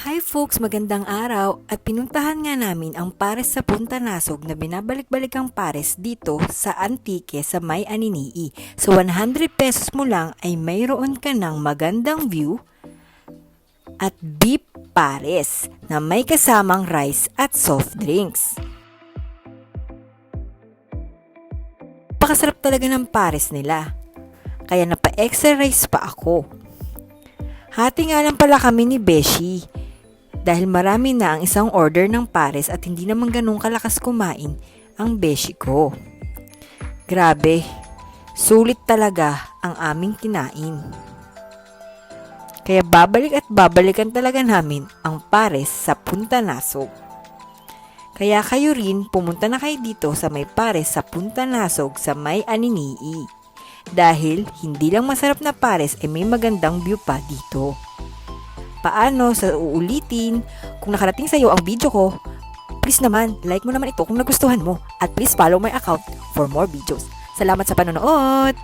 Hi folks, magandang araw at pinuntahan nga namin ang pares sa Punta Nasog na binabalik-balikang pares dito sa Antique sa May Aninii. So 100 pesos mo lang ay mayroon ka ng magandang view at beef pares na may kasamang rice at soft drinks. Pakasarap talaga ng pares nila, kaya napa-extra rice pa ako. Hati nga lang pala kami ni Beshi. Dahil marami na ang isang order ng pares at hindi naman ganun kalakas kumain ang beshi ko. Grabe, sulit talaga ang aming kinain. Kaya babalik at babalikan talaga namin ang pares sa Punta Nasog. Kaya kayo rin pumunta na kayo dito sa may pares sa Punta Nasog sa May Aninii. Dahil hindi lang masarap na pares ay may magandang view pa dito. Paano sa uulitin? Kung nakarating sa iyo ang video ko, please naman, like mo naman ito kung nagustuhan mo. At please follow my account for more videos. Salamat sa panonood!